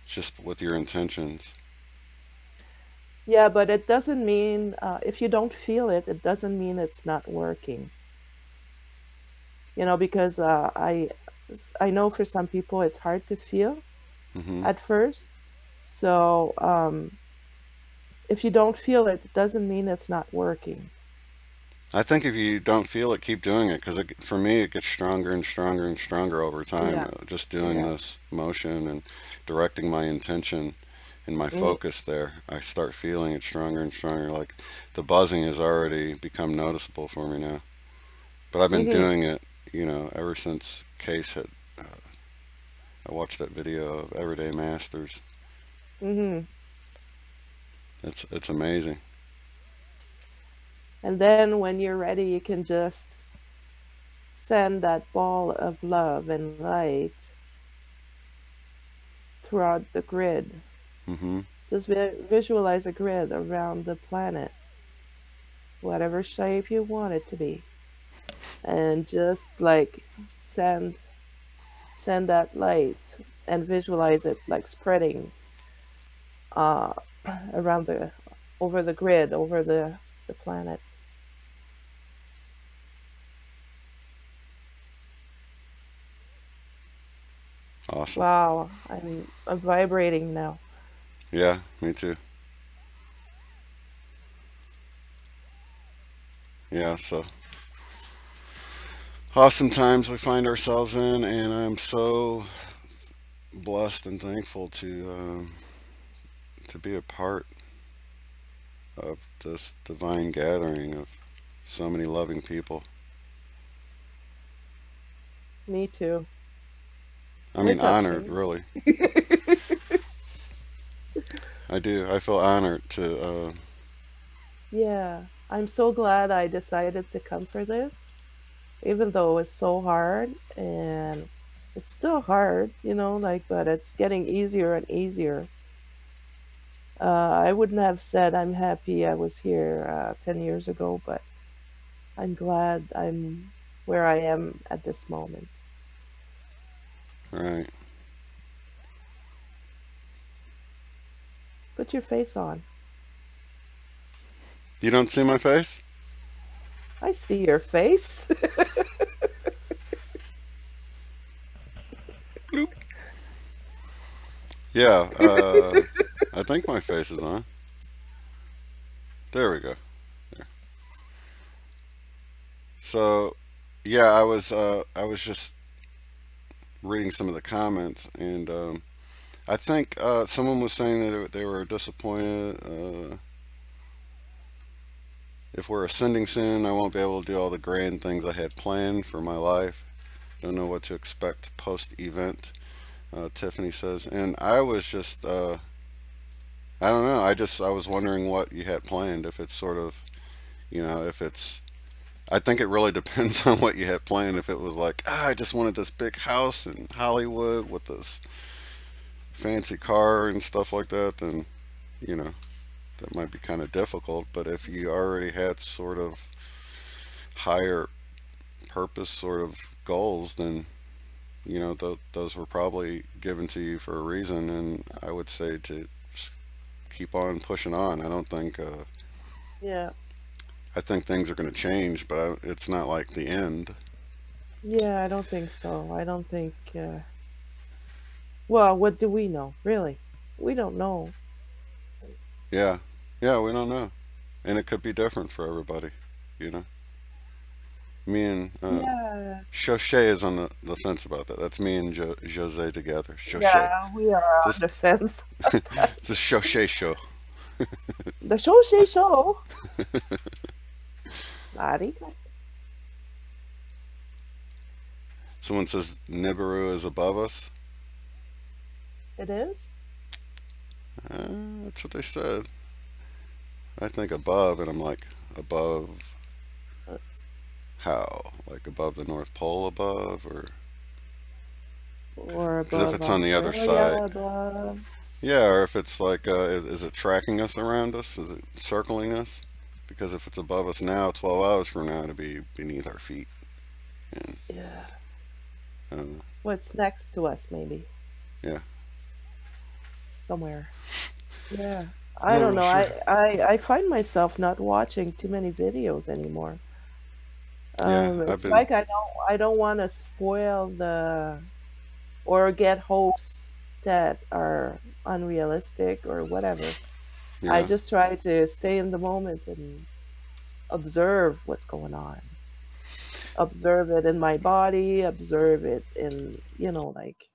It's just with your intentions. Yeah, but it doesn't mean, if you don't feel it, it doesn't mean it's not working. Because I know for some people it's hard to feel Hmm. at first. So if you don't feel it, it doesn't mean it's not working. I think if you don't feel it, keep doing it, because for me, it gets stronger and stronger and stronger over time. Yeah, Just doing yeah. this motion and directing my intention and my Mm, focus there, I start feeling it stronger and stronger. Like the buzzing has already become noticeable for me now. But I've been mhm, doing it, ever since Case had. I watched that video of Everyday Masters. mhm. It's amazing. And then when you're ready, you can just send that ball of love and light throughout the grid. Hmm. Just visualize a grid around the planet, whatever shape you want it to be, and just like send send that light and visualize it like spreading uh, around the over the grid, over the planet. Awesome. Wow, I'm vibrating now. Yeah, me too. Yeah, so awesome times we find ourselves in, and I'm so blessed and thankful to be a part of this divine gathering of so many loving people. Me too. I You're mean, honored, touching. really. I do. I feel honored to. Yeah, I'm so glad I decided to come for this, even though it's so hard and it's still hard, like, but it's getting easier and easier. I wouldn't have said I'm happy I was here 10 years ago, but I'm glad I'm where I am at this moment. Right. Put your face on. You don't see my face? I see your face. Bloop. Yeah, I think my face is on. There we go. There. So, yeah, I was just reading some of the comments, and I think someone was saying that they were disappointed. If we're ascending soon, I won't be able to do all the grand things I had planned for my life. Don't know what to expect post-event, Tiffany says. And I was just, I don't know. I was wondering what you had planned. If it's sort of, if it's, I think it really depends on what you had planned. If it was like, I just wanted this big house in Hollywood with this fancy car and stuff like that, then, that might be kind of difficult. But if you already had sort of higher purpose sort of goals, then those were probably given to you for a reason, and I would say to just keep on pushing on. I don't think Yeah. I think things are going to change, but it's not like the end. Yeah, I don't think so. I don't think. Well, what do we know, really? We don't know. Yeah, yeah, we don't know, and it could be different for everybody. you know Me and Yeah. Shoshay is on the fence about that. That's me and Jose together. Shoshay. Yeah, we are on This the fence. it's a Shoshay show. The show. Lottie. Someone says Nibiru is above us. It is? That's what they said. I think above, and I'm like, above how? Like above the North Pole above, or Or because if above it's on the other Australia, side, above. yeah, or if it's like, is it tracking us around us? Is it circling us? Because if it's above us now, 12 hours from now, it'll be beneath our feet. And Yeah. I don't know. What's next to us, maybe? Yeah. Somewhere. Yeah. I No, don't know. sure. I find myself not watching too many videos anymore. Yeah, I've It's been. like I don't want to spoil the or get hopes that are unrealistic or whatever. I Yeah. just try to stay in the moment and observe what's going on. Observe it in my body, observe it in, like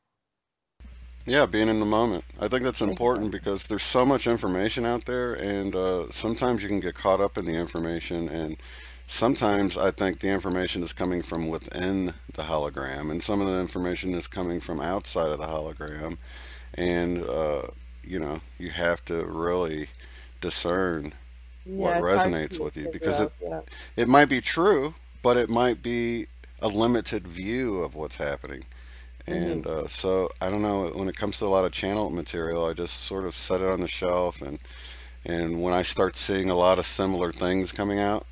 Yeah, being in the moment. I think that's important exactly. because there's so much information out there, and sometimes you can get caught up in the information, and sometimes I think the information is coming from within the hologram, and some of the information is coming from outside of the hologram, and you have to really discern what Yeah, it's hard resonates to with you figure because it out. Yeah. it might be true, but it might be a limited view of what's happening. Hmm. And so I don't know, when it comes to a lot of channel material, I just sort of set it on the shelf, and when I start seeing a lot of similar things coming out,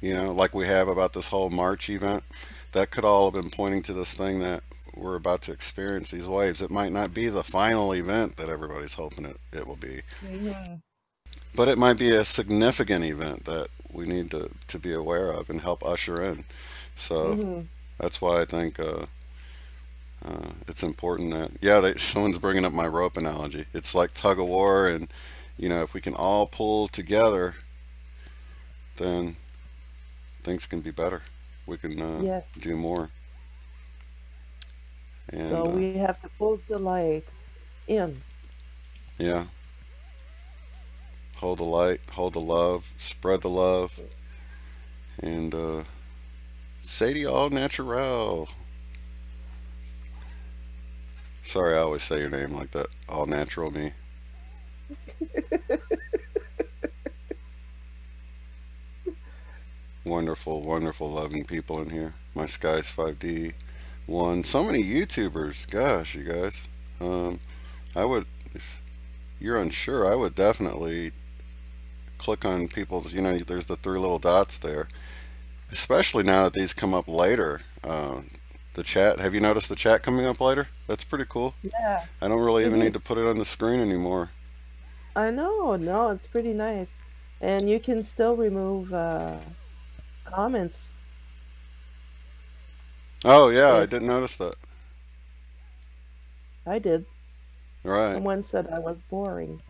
like we have about this whole March event, that could all have been pointing to this thing that we're about to experience, these waves. It might not be the final event that everybody's hoping it will be, Hmm. but it might be a significant event that we need to be aware of and help usher in. So Hmm. that's why I think It's important that, yeah, someone's bringing up my rope analogy. It's like tug of war, and if we can all pull together, then things can be better. We can Yes. do more. And So we have to pull the light in. yeah, hold the light, hold the love, spread the love, and Sadie all natural. Sorry, I always say your name like that. All natural me. Wonderful, wonderful, loving people in here. My Skies 5D one. So many YouTubers. Gosh, you guys. I would, if you're unsure, I would definitely click on people's. There's the three little dots there. Especially now that these come up later. The chat. Have you noticed the chat coming up later? That's pretty cool. Yeah. I don't really even need to put it on the screen anymore. I know. No, it's pretty nice. And you can still remove comments. Oh, yeah, I didn't notice that. I did. Right. Someone said I was boring.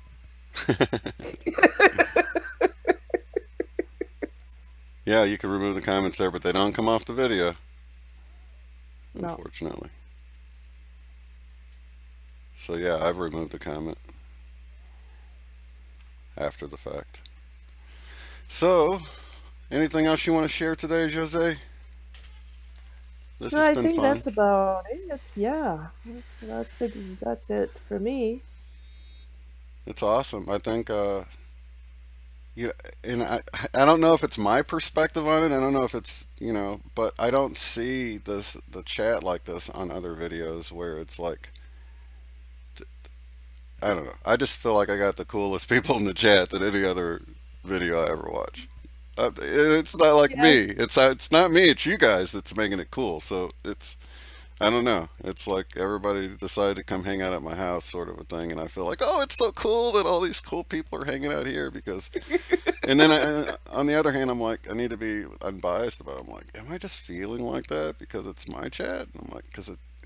Yeah, you can remove the comments there, but they don't come off the video. No. Unfortunately. So yeah, I've removed the comment after the fact. So, anything else you want to share today, Jose? This has been I think fun. that's about it. Yeah, that's it. That's it for me. It's awesome. I think, and I don't know if it's my perspective on it. I don't know if it's, but I don't see the chat like this on other videos where it's like, I don't know. I just feel like I got the coolest people in the chat than any other video I ever watch. It's not like me. It's not me. It's you guys that's making it cool. So I don't know. It's like everybody decided to come hang out at my house, sort of a thing, and I feel like, oh, it's so cool that all these cool people are hanging out here because. And then on the other hand, I'm like, I need to be unbiased about it. I'm like, am I just feeling like that because it's my chat? And I'm like,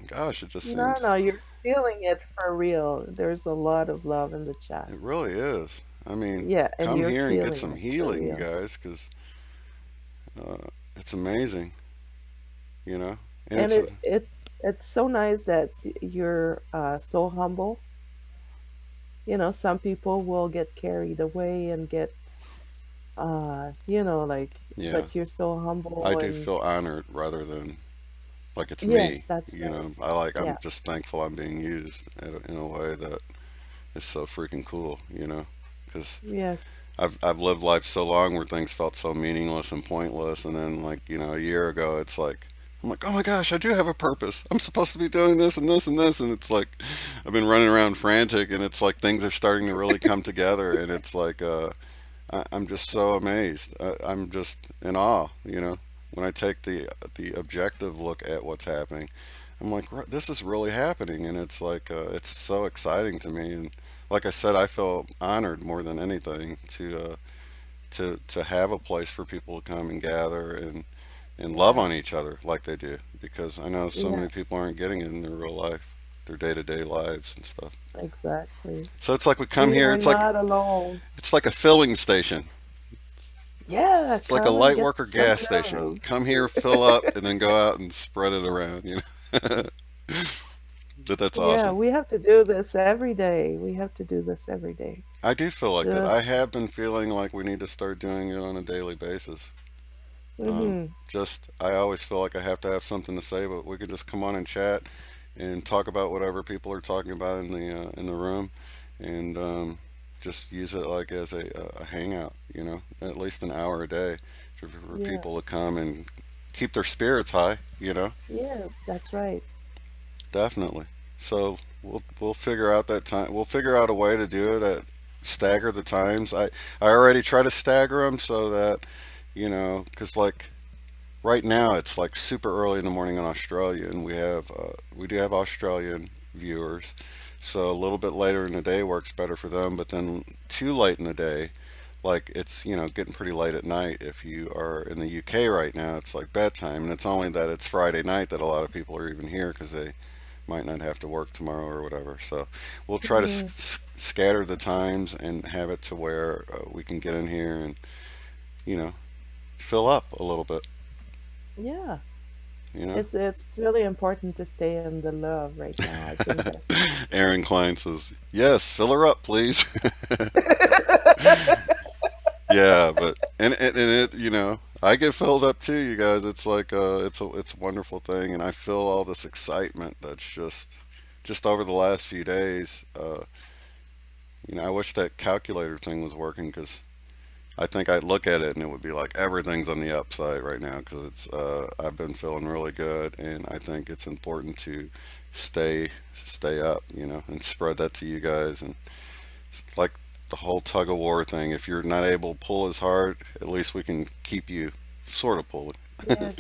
gosh, it just seems. No, you're feeling it for real. There's a lot of love in the chat. It really is. I mean, yeah, and come you're here and get some healing, you real. guys, because it's amazing, And it's so nice that you're so humble. Some people will get carried away and get, but you're so humble. I do feel honored rather than like it's yes, me. That's right. I'm just thankful I'm being used in a way that is so freaking cool, because yes. I've lived life so long where things felt so meaningless and pointless, and then a year ago it's like I'm like, oh my gosh, I do have a purpose. I'm supposed to be doing this and this and this, and it's like I've been running around frantic, and it's like things are starting to really come together, and it's like I'm just so amazed. I'm just in awe, when I take the objective look at what's happening. I'm like, this is really happening, and it's like it's so exciting to me. And like I said, I feel honored more than anything to have a place for people to come and gather and love on each other like they do, because I know so many people aren't getting it in their real life, their day-to-day lives and stuff. Exactly. So it's like we come here. It's not alone. It's like a filling station. Yeah, it's like a light worker gas station. Come here, fill up, and then go out and spread it around. But that's awesome. Yeah, we have to do this every day. We have to do this every day. I do feel like that. I have been feeling like we need to start doing it on a daily basis. I always feel like I have to have something to say, but we could just come on and chat and talk about whatever people are talking about in the room, and just use it like as a hangout, at least an hour a day for people to come and keep their spirits high, Yeah, that's right. Definitely. So we'll figure out that time. We'll figure out a way to do it stagger the times. I already try to stagger them so that, because like right now it's like super early in the morning in Australia, and we do have Australian viewers, so a little bit later in the day works better for them. But then too late in the day, like it's getting pretty late at night. If you are in the UK right now, it's like bedtime, and it's only that it's Friday night that a lot of people are even here because might not have to work tomorrow or whatever. So we'll try to scatter the times and have it to where we can get in here and, you know, fill up a little bit. Yeah. You know? It's really important to stay in the love right now. I think that. Aaron Klein says, yes, fill her up, please. Yeah, but and it, you know, I get filled up too, you guys. It's like it's a wonderful thing, and I feel all this excitement that's just over the last few days. You know, I wish that calculator thing was working, because I think I'd look at it and it would be like everything's on the upside right now, because it's I've been feeling really good, and I think it's important to stay up, you know, and spread that to you guys. And like the whole tug of war thing, if you're not able to pull as hard, at least we can keep you sort of pulling. Yeah.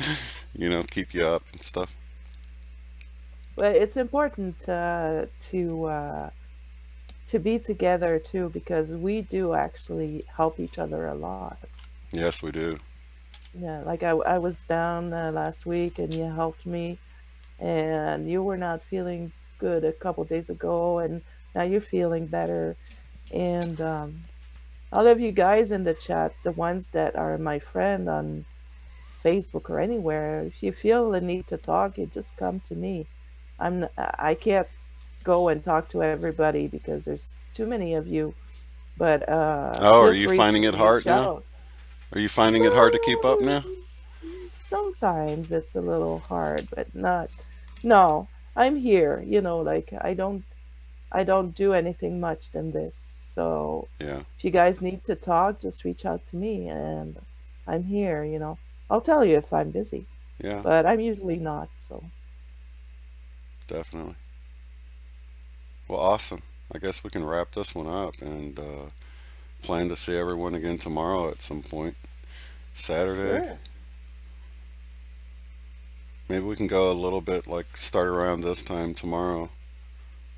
You know, keep you up and stuff. But it's important to be together too, because we do actually help each other a lot. Yes, we do. Yeah, like I was down last week and you helped me, and you were not feeling good a couple days ago, and now you're feeling better. And all of you guys in the chat, the ones that are my friend on Facebook or anywhere, if you feel the need to talk, you just come to me. I can't go and talk to everybody because there's too many of you. But oh, are you finding it hard now? Are you finding it hard to keep up now? Sometimes it's a little hard, but not. No, I'm here. You know, like I don't do anything much than this. So yeah, if you guys need to talk, just reach out to me, and I'm here. You know, I'll tell you if I'm busy. Yeah, but I'm usually not. So definitely. Well, awesome. I guess we can wrap this one up, and plan to see everyone again tomorrow at some point. Saturday. Sure. Maybe we can go a little bit, like start around this time tomorrow,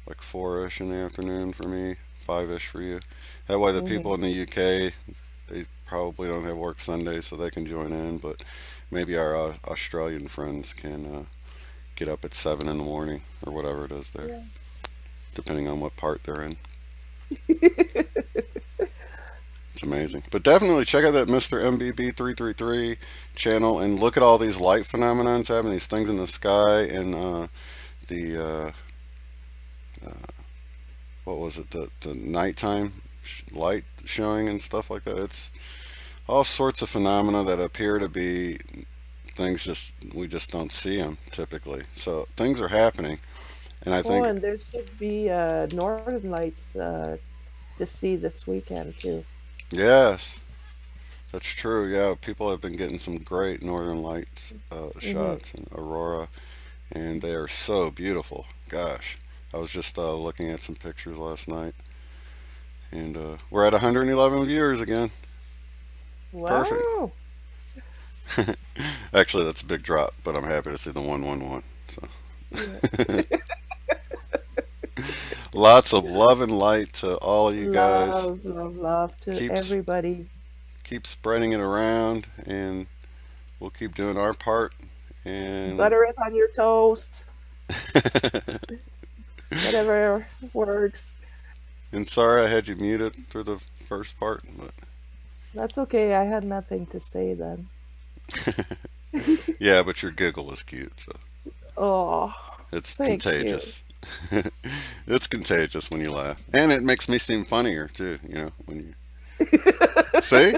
like 4-ish in the afternoon for me, 5-ish for you. That way the people in the UK, they probably don't have work Sunday, so they can join in, but maybe our Australian friends can get up at 7 in the morning or whatever it is there. Yeah. Depending on what part they're in. It's amazing. But definitely check out that Mr. MBB333 channel and look at all these light phenomenons happening, these things in the sky, and the what was it, the nighttime light showing and stuff like that. It's all sorts of phenomena that appear to be things we just don't see them typically. So things are happening. And I think, and there should be northern lights to see this weekend too. Yes, that's true. Yeah, people have been getting some great northern lights shots in Aurora, and they are so beautiful. Gosh, I was just looking at some pictures last night, and we're at 111 viewers again. Wow. Perfect. Actually, that's a big drop, but I'm happy to see the 111. So. Yeah. Lots of love and light to all of you guys. Love to everybody. Keep spreading it around, and we'll keep doing our part. And butter it on your toast. Whatever works. And sorry I had you muted through the first part, but that's okay. I had nothing to say then. Yeah, but your giggle is cute, so. Oh, it's contagious. It's contagious when you laugh, and it makes me seem funnier too, you know, when you see,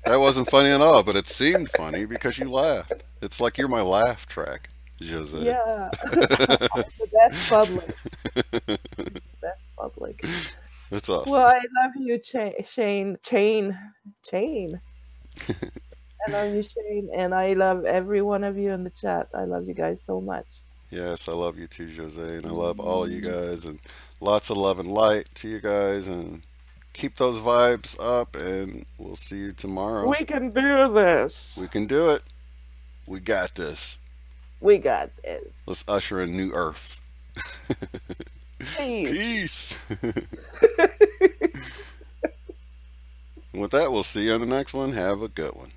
that wasn't funny at all, but it seemed funny because you laughed. It's like you're my laugh track, Jose. Yeah. The best public. Best public. That's awesome. Well, I love you, Shane. I love you, Shane, and I love every one of you in the chat. I love you guys so much. Yes, I love you too, Jose, and I love all of you guys, and lots of love and light to you guys, and keep those vibes up, and we'll see you tomorrow. We can do this. We can do it. We got this. We got this. Let's usher in new earth. Peace. Peace. And with that, we'll see you on the next one. Have a good one.